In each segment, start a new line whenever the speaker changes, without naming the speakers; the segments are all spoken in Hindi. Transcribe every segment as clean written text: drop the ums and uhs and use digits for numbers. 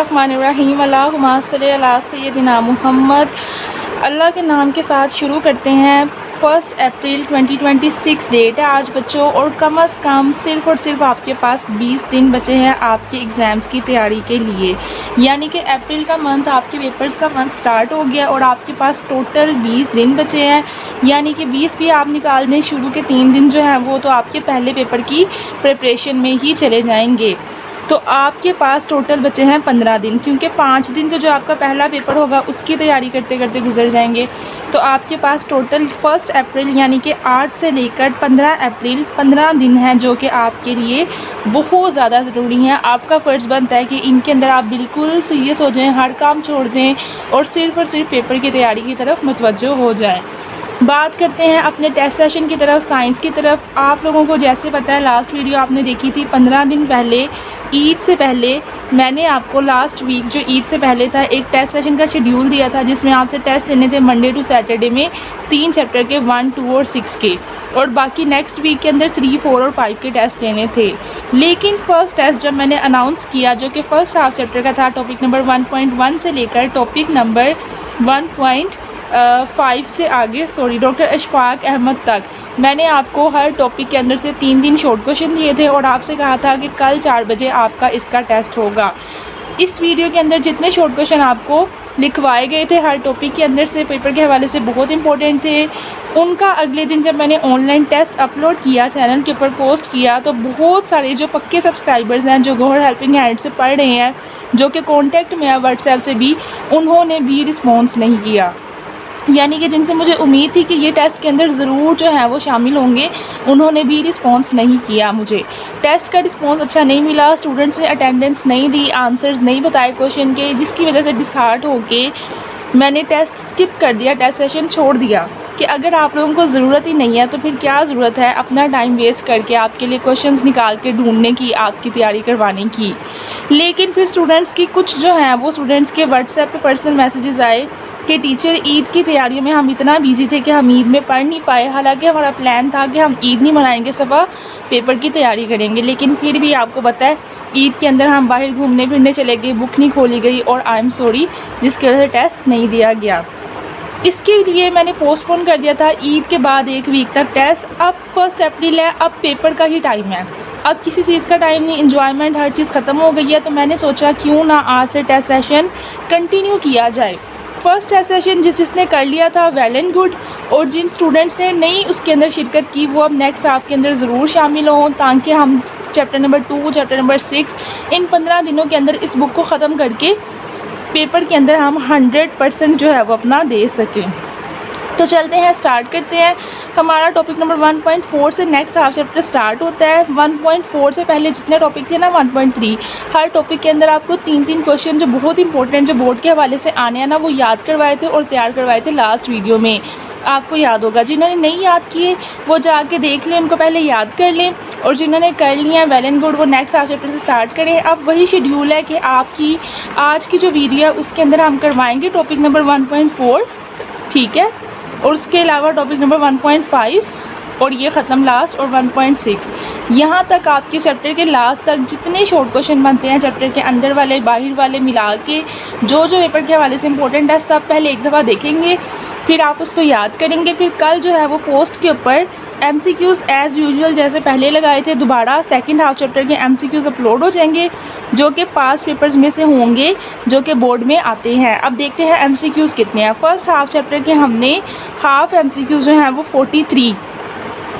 बिस्मिल्लाहिर्रहमानिर्रहीम अल्लाहुम्मा सल्लि अला सय्यदिना मुहम्मद। अल्लाह के नाम के साथ शुरू करते हैं। 1 अप्रैल 2026 डेट है आज बच्चों, और कम अज़ कम सिर्फ़ और सिर्फ आपके पास 20 दिन बचे हैं आपके एग्ज़ाम्स की तैयारी के लिए। यानी कि अप्रैल का मंथ, आपके पेपर्स का मंथ स्टार्ट हो गया और आपके पास टोटल 20 दिन बचे हैं। यानी कि 20 भी आप निकाल दें, शुरू के 3 दिन जो हैं वो तो आपके पहले पेपर की प्रिपरेशन में ही चले जाएंगे। तो आपके पास टोटल बचे हैं 15 दिन, क्योंकि 5 दिन तो जो आपका पहला पेपर होगा उसकी तैयारी करते करते गुजर जाएंगे। तो आपके पास टोटल 1 अप्रैल यानी कि आज से लेकर 15 अप्रैल 15 दिन हैं, जो कि आपके लिए बहुत ज़्यादा ज़रूरी हैं। आपका फ़र्ज़ बनता है कि इनके अंदर आप बिल्कुल सीरियस हो जाएं, हर काम छोड़ दें और सिर्फ़ पेपर की तैयारी की तरफ मुतवज्जो हो जाएँ। बात करते हैं अपने टेस्ट सेशन की तरफ, साइंस की तरफ। आप लोगों को जैसे पता है, लास्ट वीडियो आपने देखी थी 15 दिन पहले, ईद से पहले मैंने आपको लास्ट वीक जो ईद से पहले था एक टेस्ट सेशन का शेड्यूल दिया था, जिसमें आपसे टेस्ट लेने थे मंडे टू सैटरडे में 3 चैप्टर के 1, 2 और 6 के, और बाकी नेक्स्ट वीक के अंदर 3, 4 और 5 के टेस्ट लेने थे। लेकिन फ़र्स्ट टेस्ट जब मैंने अनाउंस किया, जो कि फ़र्स्ट हाफ चैप्टर का था, टॉपिक नंबर 1.1 से लेकर टॉपिक नंबर 1.5 से आगे, डॉक्टर अशफाक अहमद तक, मैंने आपको हर टॉपिक के अंदर से 3 शॉर्ट क्वेश्चन दिए थे और आपसे कहा था कि कल 4 बजे आपका इसका टेस्ट होगा। इस वीडियो के अंदर जितने शॉर्ट क्वेश्चन आपको लिखवाए गए थे हर टॉपिक के अंदर से, पेपर के हवाले से बहुत इंपॉर्टेंट थे, उनका अगले दिन जब मैंने ऑनलाइन टेस्ट अपलोड किया, चैनल के ऊपर पोस्ट किया, तो बहुत सारे जो पक्के सब्सक्राइबर्स हैं, जो गौहर हेल्पिंग हैंड से पढ़ रहे हैं, जो कि कॉन्टैक्ट में है व्हाट्सएप से भी, उन्होंने भी रिस्पॉन्स नहीं किया। यानी कि जिनसे मुझे उम्मीद थी कि ये टेस्ट के अंदर ज़रूर जो है वो शामिल होंगे, उन्होंने भी रिस्पांस नहीं किया। मुझे टेस्ट का रिस्पांस अच्छा नहीं मिला, स्टूडेंट्स ने अटेंडेंस नहीं दी, आंसर्स नहीं बताए क्वेश्चन के, जिसकी वजह से डिसहार्ट होके मैंने टेस्ट स्किप कर दिया, टेस्ट सेशन छोड़ दिया कि अगर आप लोगों को ज़रूरत ही नहीं है तो फिर क्या ज़रूरत है अपना टाइम वेस्ट करके आपके लिए क्वेश्चंस निकाल के ढूंढने की, आपकी तैयारी करवाने की। लेकिन फिर स्टूडेंट्स की कुछ जो हैं वो स्टूडेंट्स के व्हाट्सएप पे पर्सनल मैसेजेस आए कि टीचर, ईद की तैयारियों में हम इतना बिजी थे कि हम ईद में पढ़ नहीं पाए। हालांकि हमारा प्लान था कि हम ईद नहीं मनाएंगे, सफ़ा पेपर की तैयारी करेंगे, लेकिन फिर भी आपको पता है ईद के अंदर हम बाहर घूमने फिरने चले गए, बुक नहीं खोली गई और आई एम सॉरी, जिसकी वजह से टेस्ट नहीं दिया गया। इसके लिए मैंने पोस्टपोन कर दिया था ईद के बाद 1 वीक तक टेस्ट। अब 1 अप्रैल है, अब पेपर का ही टाइम है, अब किसी चीज़ का टाइम नहीं, इन्जॉयमेंट हर चीज़ ख़त्म हो गई है। तो मैंने सोचा क्यों ना आज से टेस्ट सेशन कंटिन्यू किया जाए। फ़र्स्ट टेस्ट सेशन जिसने कर लिया था वेल एंड गुड, और जिन स्टूडेंट्स ने नहीं उसके अंदर शिरकत की वो अब नेक्स्ट हाफ के अंदर ज़रूर शामिल हों, ताकि हम चैप्टर नंबर 2, चैप्टर नंबर 6 इन 15 दिनों के अंदर इस बुक को ख़त्म करके पेपर के अंदर हम 100% जो है वो अपना दे सकें। तो चलते हैं, स्टार्ट करते हैं। हमारा टॉपिक नंबर 1.4 से नेक्स्ट हाफ चैप्टर स्टार्ट होता है। 1.4 से पहले जितने टॉपिक थे ना 1.3, हर टॉपिक के अंदर आपको 3 क्वेश्चन जो बहुत इंपॉर्टेंट, जो बोर्ड के हवाले से आने हैं ना, वो याद करवाए थे और तैयार करवाए थे लास्ट वीडियो में। आपको याद होगा, जिन्होंने नहीं याद किए वो जाके देख लें, उनको पहले याद कर लें, और जिन्होंने कर लिया है वेल एंड गुड, वो नेक्स्ट हाफ चैप्टर से स्टार्ट करें। अब वही शेड्यूल है कि आपकी आज की जो वीडियो है उसके अंदर हम करवाएंगे टॉपिक नंबर 1.4, ठीक है, और उसके अलावा टॉपिक नंबर 1.5 और ये ख़त्म लास्ट, और 1.6 यहाँ तक आपके चैप्टर के लास्ट तक जितने शॉर्ट क्वेश्चन बनते हैं चैप्टर के अंदर वाले बाहर वाले मिला के, जो पेपर के हवाले से इंपॉर्टेंट है, सब पहले एक दफ़ा देखेंगे, फिर आप उसको याद करेंगे। फिर कल जो है वो पोस्ट के ऊपर MCQs एज़ यूजुअल जैसे पहले लगाए थे, दोबारा सेकंड हाफ चैप्टर के MCQs अपलोड हो जाएंगे, जो कि पास्ट पेपर्स में से होंगे, जो कि बोर्ड में आते हैं। अब देखते हैं MCQs कितने हैं। फ़र्स्ट हाफ चैप्टर के हमने हाफ MCQs जो हैं वो 43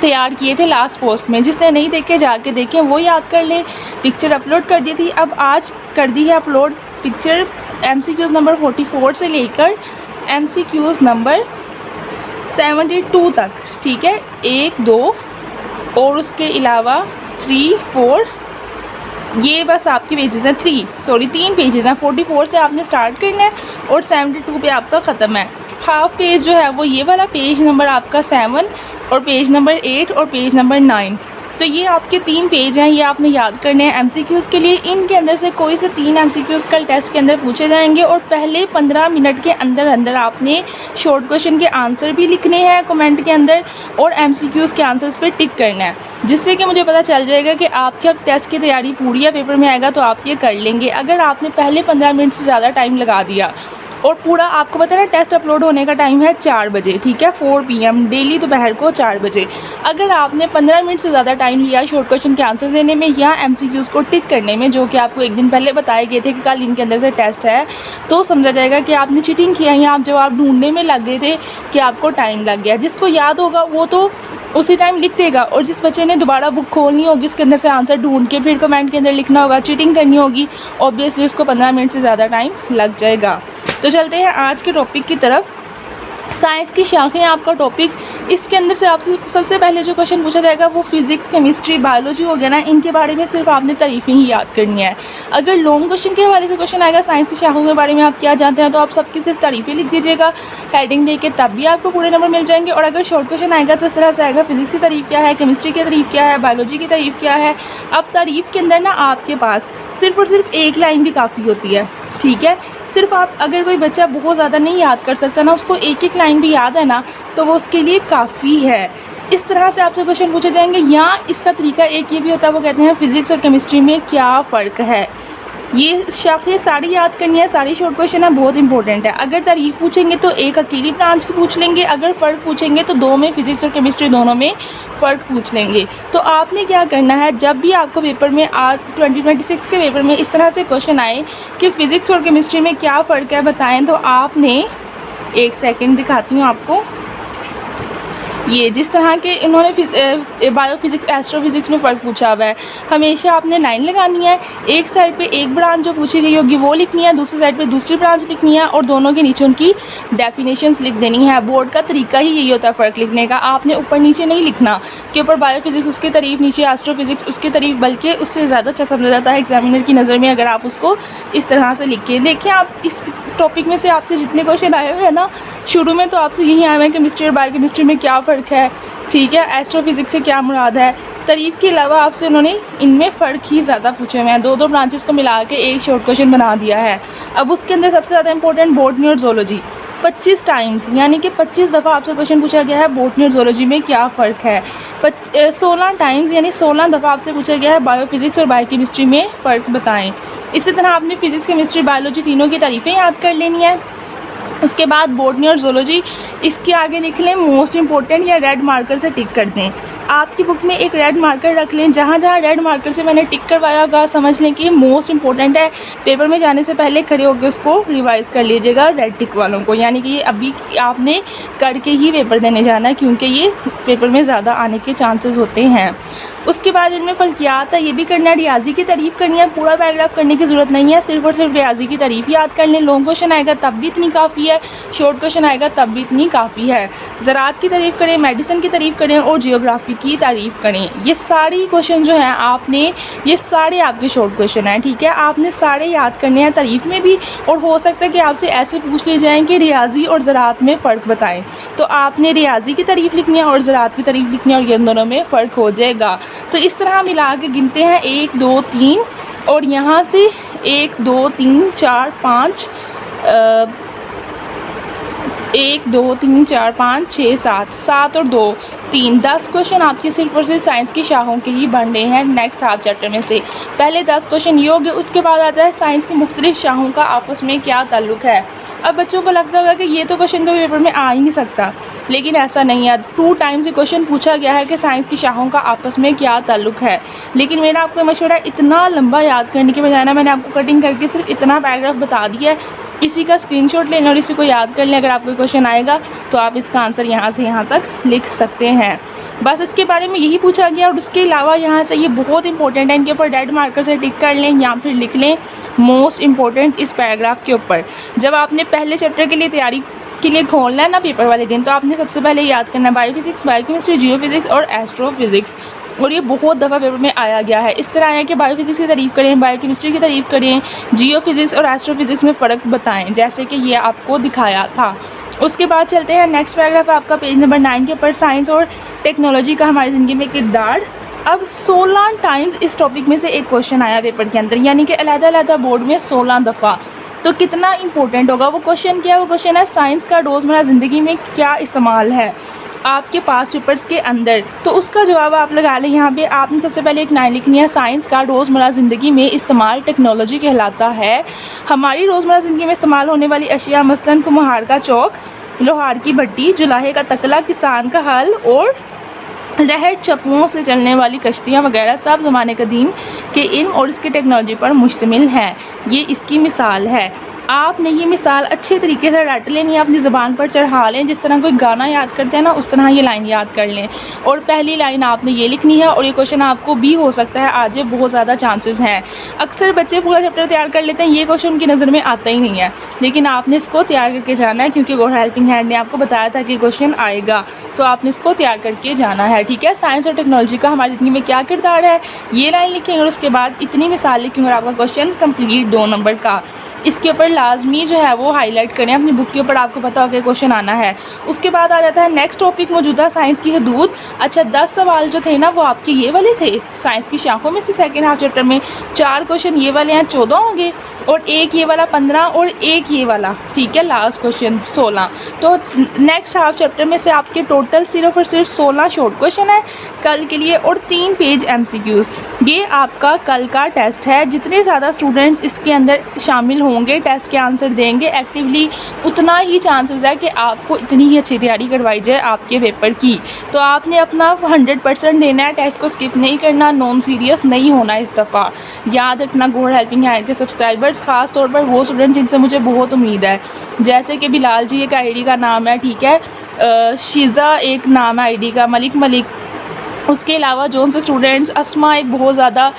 तैयार किए थे लास्ट पोस्ट में। जिसने नहीं देखे जाके देखें, वो याद कर लें। पिक्चर अपलोड कर दी थी, अब आज कर दी है अपलोड पिक्चर MCQs नंबर 44 से लेकर MCQs नंबर 72 तक, ठीक है, 1, 2 और उसके अलावा 3, 4, ये बस आपकी पेजेस हैं 3 पेजेस हैं। 44 से आपने स्टार्ट करना है और 72 पे आपका ख़त्म है। हाफ पेज जो है वो ये वाला, पेज नंबर आपका 7 और पेज नंबर 8 और पेज नंबर 9, तो ये आपके 3 पेज हैं, ये आपने याद करने हैं एमसीक्यूज़ के लिए। इनके अंदर से कोई से 3 एमसीक्यूज़ कल टेस्ट के अंदर पूछे जाएंगे और पहले 15 मिनट के अंदर अंदर आपने शॉर्ट क्वेश्चन के आंसर भी लिखने हैं कमेंट के अंदर और एमसीक्यूज़ के आंसर्स पे टिक करना है, जिससे कि मुझे पता चल जाएगा कि आपके अब टेस्ट की तैयारी पूरी है, पेपर में आएगा तो आप ये कर लेंगे। अगर आपने पहले 15 मिनट से ज़्यादा टाइम लगा दिया और पूरा, आपको पता है ना टेस्ट अपलोड होने का टाइम है 4 बजे, ठीक है, 4 PM डेली दोपहर को 4 बजे। अगर आपने 15 मिनट से ज़्यादा टाइम लिया शॉर्ट क्वेश्चन के आंसर देने में या एमसीक्यूज़ को टिक करने में, जो कि आपको एक दिन पहले बताए गए थे कि कल इनके अंदर से टेस्ट है, तो समझा जाएगा कि आपने चीटिंग किया या आप जवाब ढूंढने में लग गए थे कि आपको टाइम लग गया। जिसको याद होगा वो तो उसी टाइम लिख देगा, और जिस बच्चे ने दोबारा बुक खोलनी होगी उसके अंदर से आंसर ढूंढ के फिर कमेंट के अंदर लिखना होगा, चीटिंग करनी होगी, ऑब्वियसली उसको 15 मिनट से ज़्यादा टाइम लग जाएगा। तो चलते हैं आज के टॉपिक की तरफ। साइंस की शाखें आपका टॉपिक, इसके अंदर से आपसे सबसे पहले जो क्वेश्चन पूछा जाएगा वो फिजिक्स, केमिस्ट्री, बायोलॉजी हो गया ना, इनके बारे में सिर्फ आपने तारीफ़ें ही याद करनी है। अगर लॉन्ग क्वेश्चन के हवाले से क्वेश्चन आएगा साइंस की शाखों के बारे में आप क्या जानते हैं, तो आप सबकी सिर्फ तारीफ़ें लिख दीजिएगा हेडिंग दे के, तब भी आपको पूरे नंबर मिल जाएंगे। और अगर शॉर्ट क्वेश्चन आएगा तो इस तरह से आएगा, फिजिक्स की तारीफ़ क्या है, केमिस्ट्री की तारीफ़ क्या है, बायोलॉजी की तारीफ़ क्या है। अब तारीफ़ के अंदर ना आपके पास सिर्फ और सिर्फ एक लाइन भी काफ़ी होती है, ठीक है। सिर्फ आप, अगर कोई बच्चा बहुत ज़्यादा नहीं याद कर सकता ना, उसको एक एक लाइन भी याद है ना, तो वो उसके लिए काफ़ी है। इस तरह से आपसे क्वेश्चन पूछे जाएंगे। या इसका तरीका एक ये भी होता है, वो कहते हैं फिजिक्स और केमिस्ट्री में क्या फ़र्क है। ये शाखें सारी याद करनी है, सारी शॉर्ट क्वेश्चन है, बहुत इंपॉर्टेंट है। अगर तारीफ़ पूछेंगे तो एक अकेली ब्रांच की पूछ लेंगे, अगर फ़र्क पूछेंगे तो 2 में, फिजिक्स और केमिस्ट्री दोनों में फ़र्क पूछ लेंगे। तो आपने क्या करना है, जब भी आपको पेपर में आज 2026 के पेपर में इस तरह से क्वेश्चन आए कि फ़िज़िक्स और केमिस्ट्री में क्या फ़र्क है बताएं, तो आपने, एक सेकेंड दिखाती हूँ आपको, ये जिस तरह के इन्होंने बायोफिज़िक्स, एस्ट्रोफिज़िक्स में फ़र्क पूछा हुआ है, हमेशा आपने लाइन लगानी है। एक साइड पे एक ब्रांच जो पूछी गई होगी वो लिखनी है, दूसरी साइड पे दूसरी ब्रांच लिखनी है, और दोनों के नीचे उनकी डेफिनेशंस लिख देनी है। बोर्ड का तरीका ही यही होता है फ़र्क लिखने का। आपने ऊपर नीचे नहीं लिखना कि ऊपर बायोफिज़िक्स उसकी तारीफ़, नीचे एस्ट्रोफिज़िक्स उसकी तारीफ़, बल्कि उससे ज़्यादा अच्छा समझा जाता है एग्जामिनर की नज़र में अगर आप उसको इस तरह से लिख के देखिए। आप इस टॉपिक में से आपसे जितने क्वेश्चन आए हुए हैं ना, शुरू में तो आपसे यही आए हुए हैं केमिस्ट्री और बायोकेमिस्ट्री में क्या फ़र्क है, ठीक है, एस्ट्रोफिज़िक्स से क्या मुराद है। तारीफ़ के अलावा आपसे उन्होंने इनमें फ़र्क ही ज़्यादा पूछे हुए हैं। 2 ब्रांचेस को मिला के एक शॉर्ट क्वेश्चन बना दिया है। अब उसके अंदर सबसे ज़्यादा इंपॉर्टेंट बॉटनी और ज़ूलॉजी, 25 टाइम्स यानी कि 25 दफ़ा आपसे क्वेश्चन पूछा गया है बॉटनी और ज़ूलॉजी में क्या फ़र्क है। 16 टाइम्स यानी 16 दफ़ा आपसे पूछा गया है बायोफिज़िक्स और बायोकेमिस्ट्री में फ़र्क बताएं। इसी तरह आपने फ़िज़िक्स, केमिस्ट्री, बायोलॉजी तीनों की तारीफ़ें याद कर लेनी है। उसके बाद बॉटनी और ज़ूलॉजी, इसके आगे लिख लें मोस्ट इंपॉर्टेंट या रेड मार्कर से टिक कर दें। आपकी बुक में एक रेड मार्कर रख लें, जहाँ जहाँ रेड मार्कर से मैंने टिक करवाया होगा समझ लें कि मोस्ट इंपॉर्टेंट है। पेपर में जाने से पहले खड़े होकर उसको रिवाइज़ कर लीजिएगा रेड टिक वालों को, यानी कि ये अभी आपने करके ही पेपर देने जाना है, क्योंकि ये पेपर में ज़्यादा आने के चांसेस होते हैं। उसके बाद इनमें फल्कियात है, ये भी करना है। रियाजी की तारीफ़ करनी है, पूरा पैराग्राफ करने की ज़रूरत नहीं है, सिर्फ और सिर्फ रियाजी की तारीफ़ याद कर लें। लॉन्ग क्वेश्चन आएगा तब भी इतनी काफ़ी है, शॉर्ट क्वेश्चन आएगा तब भी इतनी काफ़ी है। ज़राअत की तारीफ़ करें, मेडिसिन की तारीफ़ करें और जियोग्राफी की तारीफ़ करें। ये सारी क्वेश्चन जो हैं आपने, ये सारे आपके शॉर्ट क्वेश्चन हैं, ठीक है, आपने सारे याद करने हैं तारीफ़ में भी। और हो सकता है कि आपसे ऐसे पूछ लिए जाएँ कि रियाजी और ज़राअत में फ़र्क बताएं, तो आपने रियाजी की तारीफ़ लिखनी है और ज़राअत की तारीफ़ लिखनी है, और ये दोनों में फ़र्क हो जाएगा। तो इस तरह मिला के गिनते हैं 1 2 3, और यहाँ से 1 2 3 4 5 1 2 3 4 5 6 7 7 और 2 3 10 क्वेश्चन आपके सिर्फ और सिर्फ साइंस की शाखों के ही बन रहे हैं नेक्स्ट हाफ चैप्टर में से। पहले 10 क्वेश्चन ये हो गए, उसके बाद आता है साइंस की मुख्तलिफ शाखों का आपस में क्या ताल्लुक़ है। अब बच्चों को लगता होगा कि ये तो क्वेश्चन कभी पेपर में आ ही नहीं सकता, लेकिन ऐसा नहीं है। 2 टाइम्स ये क्वेश्चन पूछा गया है कि साइंस की शाखों का आपस में क्या ताल्लुक़ है। लेकिन मेरा आपको मशवरा, इतना लंबा याद करने के बजाय ना, मैंने आपको कटिंग करके सिर्फ इतना पैराग्राफ बता दिया है, इसी का स्क्रीनशॉट लेना और इसी को याद कर लें। अगर आपको क्वेश्चन आएगा तो आप इसका आंसर यहाँ से यहाँ तक लिख सकते हैं। बस इसके बारे में यही पूछा गया, और उसके अलावा यहाँ से ये बहुत इंपॉर्टेंट है, इनके ऊपर रेड मार्कर से टिक कर लें या फिर लिख लें मोस्ट इंपॉर्टेंट इस पैराग्राफ के ऊपर। जब आपने पहले चैप्टर के लिए तैयारी के लिए खोलना है ना पेपर वाले दिन, तो आपने सबसे पहले याद करना है बायोफिज़िक्स, बायोकेमिस्ट्री, जियोफिज़िक्स और एस्ट्रोफिज़िक्स। और ये बहुत दफ़ा पेपर में आया गया है। इस तरह है कि बायोफिज़िक्स की तारीफ़ करें, बायोकेमिस्ट्री की तारीफ़ करें, जियोफिज़िक्स और एस्ट्रोफिज़िक्स में फ़र्क बताएं, जैसे कि ये आपको दिखाया था। उसके बाद चलते हैं नेक्स्ट पैराग्राफ आपका पेज नंबर 9 के ऊपर, साइंस और टेक्नोलॉजी का हमारी ज़िंदगी में किरदार। अब 16 टाइम्स इस टॉपिक में से एक क्वेश्चन आया पेपर के अंदर, यानी कि अलग-अलग बोर्ड में 16 दफ़ा। तो कितना इंपॉर्टेंट होगा वो क्वेश्चन? क्या वो क्वेश्चन है साइंस का रोज़मर्रा ज़िंदगी में क्या इस्तेमाल है आपके पास पेपर्स के अंदर। तो उसका जवाब आप लगा लें। यहाँ पे आपने सबसे पहले एक लाइन लिखनी है, साइंस का रोज़मर्रा ज़िंदगी में इस्तेमाल टेक्नोलॉजी कहलाता है। हमारी रोज़मर्रा ज़िंदगी में इस्तेमाल होने वाली अशिया मसलन कुम्हार का चौक, लोहार की भट्टी, जुलाहे का तकला, किसान का हल और रहट चप्पुओं से चलने वाली कश्तियाँ वगैरह सब ज़माने कदीम के इल्म और इसकी टेक्नोलॉजी पर मुश्तमिल हैं। ये इसकी मिसाल है। आपने ये मिसाल अच्छे तरीके से रट लेनी है, अपनी ज़बान पर चढ़ा लें। जिस तरह कोई गाना याद करते हैं ना, उस तरह ये लाइन याद कर लें। और पहली लाइन आपने ये लिखनी है। और ये क्वेश्चन आपको भी हो सकता है आज, ये बहुत ज़्यादा चांसेस हैं। अक्सर बच्चे पूरा चैप्टर तैयार कर लेते हैं, ये क्वेश्चन उनकी नज़र में आता ही नहीं है, लेकिन आपने इसको तैयार करके जाना है, क्योंकि गॉड हेल्पिंग हैंड ने आपको बताया था कि क्वेश्चन आएगा, तो आपने इसको तैयार करके जाना है। ठीक है, साइंस और टेक्नोलॉजी का हमारी ज़िंदगी में क्या किरदार है, ये लाइन लिखेंगे और उसके बाद इतनी मिसाल लिखेंगे और आपका क्वेश्चन कंप्लीट 2 नंबर का। इसके ऊपर लाजमी जो है वो हाईलाइट करें अपनी बुक के ऊपर, आपको पता होगा क्वेश्चन आना है। उसके बाद आ जाता है नेक्स्ट टॉपिक, मौजूदा साइंस की हदूद। अच्छा, 10 सवाल जो थे ना वो आपके ये वाले थे साइंस की शाखों में से। सेकेंड हाफ चैप्टर में 4 क्वेश्चन ये वाले हैं, 14 होंगे, और एक ये वाला 15 और एक ये वाला। ठीक है, लास्ट क्वेश्चन 16। तो नेक्स्ट हाफ चैप्टर में से आपके टोटल सिर्फ और सिर्फ 16 शॉर्ट क्वेश्चन है कल के लिए और 3 पेज MCQs। ये आपका कल का टेस्ट है। जितने ज़्यादा स्टूडेंट्स इसके अंदर शामिल होंगे, टेस्ट के आंसर देंगे एक्टिवली, उतना ही चांसेस है कि आपको इतनी ही अच्छी तैयारी करवाई जाए आपके पेपर की। तो आपने अपना 100% देना है, टेस्ट को स्किप नहीं करना, नॉन सीरियस नहीं होना इस दफ़ा। याद रखना, गॉड हेल्पिंग हैंड के सब्सक्राइबर्स, ख़ास तौर पर वो स्टूडेंट जिनसे मुझे बहुत उम्मीद है, जैसे कि बिलाल जी एक आईडी का नाम है, ठीक है, शीज़ा एक नाम है आईडी का, मलिक, उसके अलावा जोन से स्टूडेंट्स, अस्मा एक बहुत ज़्यादा,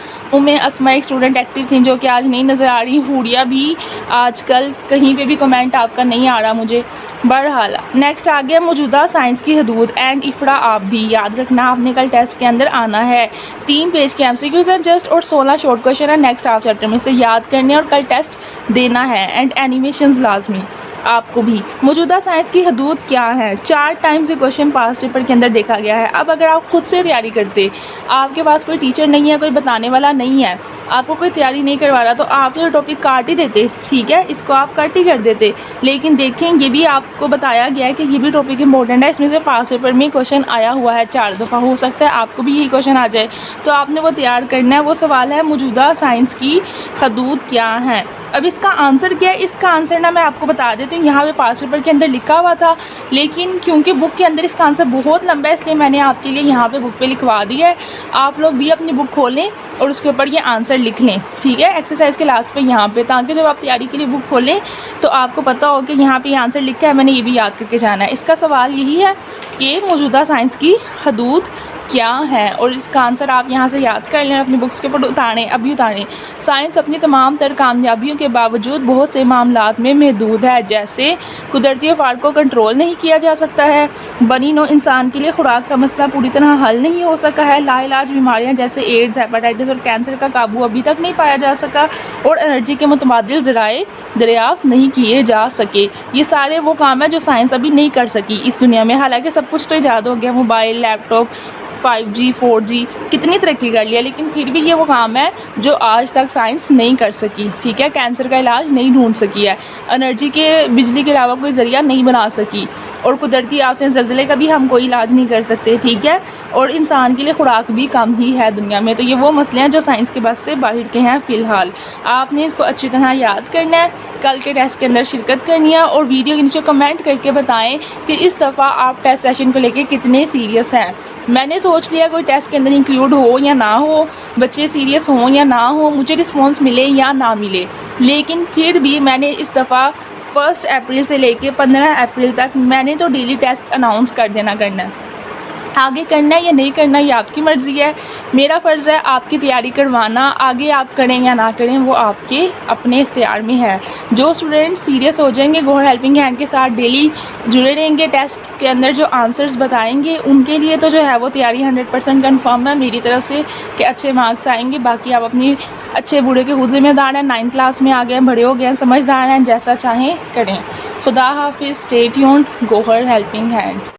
अस्मा एक स्टूडेंट एक्टिव थी जो कि आज नहीं नज़र आ रही, हुडिया भी आजकल कहीं पे भी कमेंट आपका नहीं आ रहा मुझे। बहरहाल नेक्स्ट आ गया मौजूदा साइंस की हदूद एंड इफ़रा। आप भी याद रखना, आपने कल टेस्ट के अंदर आना है। 3 पेज के MCQs हैं जस्ट और 16 शॉर्ट क्वेश्चन है नेक्स्ट हाफ चैप्टर में से याद करने और कल टेस्ट देना है। एंड एनिमेशंस लाजमी आपको भी। मौजूदा साइंस की हदूद क्या है? 4 टाइम्स ये क्वेश्चन पास पेपर के अंदर देखा गया है। अब अगर आप खुद से तैयारी करते, आपके पास कोई टीचर नहीं है, कोई बताने वाला नहीं है, आपको कोई तैयारी नहीं करवा रहा, तो आप ये टॉपिक काट ही देते। ठीक है, इसको आप कट ही कर देते। लेकिन देखें, ये भी आपको बताया गया है कि ये भी टॉपिक इंपॉर्टेंट है, इसमें से पास पेपर में क्वेश्चन आया हुआ है 4 दफ़ा। हो सकता है आपको भी यही क्वेश्चन आ जाए, तो आपने वो तैयार करना है। वो सवाल है मौजूदा साइंस की हदूद क्या है। अब इसका आंसर क्या है? इसका आंसर ना मैं आपको बता देती हूँ, यहाँ पे पास पेपर के अंदर लिखा हुआ था, लेकिन क्योंकि बुक के अंदर इसका आंसर बहुत लंबा है, इसलिए मैंने आपके लिए यहाँ पे बुक पे लिखवा दिया है। आप लोग भी अपनी बुक खोलें और उसके ऊपर ये आंसर लिख लें, ठीक है, एक्सरसाइज के लास्ट पे यहाँ पे, ताकि जब आप तैयारी के लिए बुक खोलें तो आपको पता हो कि यहाँ पे आंसर लिखा है, मैंने ये भी याद करके जाना है। इसका सवाल यही है कि मौजूदा साइंस की हदूद क्या है, और इसका आंसर आप यहाँ से याद कर लें, अपनी बुक्स के ऊपर उतारें, अभी उतारें। साइंस अपनी तमाम तर कामयाबियों के बावजूद बहुत से मामलात में महदूद है, जैसे कुदरती अफार को कंट्रोल नहीं किया जा सकता है, बनी नौ इंसान के लिए खुराक का मसला पूरी तरह हल नहीं हो सका है, लाइलाज बीमारियाँ जैसे एड्स, हेपेटाइटिस और कैंसर का काबू अभी तक नहीं पाया जा सका, और एनर्जी के मुतबादिल ज़राए दरियाफ्त नहीं किए जा सके। ये सारे वो काम है जो साइंस अभी नहीं कर सकी इस दुनिया में। हालांकि सब कुछ तो ईजाद हो गया, मोबाइल, लैपटॉप, 5G 4G कितनी तरक्की कर लिया, लेकिन फिर भी ये वो काम है जो आज तक साइंस नहीं कर सकी। ठीक है, कैंसर का इलाज नहीं ढूंढ सकी है, एनर्जी के बिजली के अलावा कोई ज़रिया नहीं बना सकी, और कुदरती आफतें, ज़लज़ले का भी हम कोई इलाज नहीं कर सकते। ठीक है, और इंसान के लिए खुराक भी कम ही है दुनिया में। तो ये वो मसले हैं जो साइंस के बस से बाहर के हैं फ़िलहाल। आपने इसको अच्छी तरह याद करना है, कल के टेस्ट के अंदर शिरकत करनी है, और वीडियो के नीचे कमेंट करके बताएं कि इस दफ़ा आप टेस्ट सेशन को लेकर कितने सीरियस हैं। मैंने सोच लिया कोई टेस्ट के अंदर इंक्लूड हो या ना हो, बच्चे सीरियस हों या ना हो, मुझे रिस्पॉन्स मिले या ना मिले, लेकिन फिर भी मैंने इस दफ़ा 1 अप्रैल से लेके 15 अप्रैल तक मैंने तो डेली टेस्ट अनाउंस कर देना करना है। आगे करना है या नहीं करना ये आपकी मर्ज़ी है, मेरा फ़र्ज़ है आपकी तैयारी करवाना। आगे आप करें या ना करें वो आपके अपने इख्तियार में है। जो स्टूडेंट सीरियस हो जाएंगे, गॉड हेल्पिंग हैंड के साथ डेली जुड़े रहेंगे, टेस्ट के अंदर जो आंसर्स बताएंगे उनके लिए तो जो है वो तैयारी 100% कन्फर्म है मेरी तरफ से कि अच्छे मार्क्स आएंगे। बाकी आप अपनी अच्छे बूढ़े के खुद ज़िम्मेदार हैं, 9th क्लास में आ गए, बड़े हो गए हैं, समझदार हैं, जैसा चाहें करें। खुदा हाफिज़, stay tuned, God helping hand.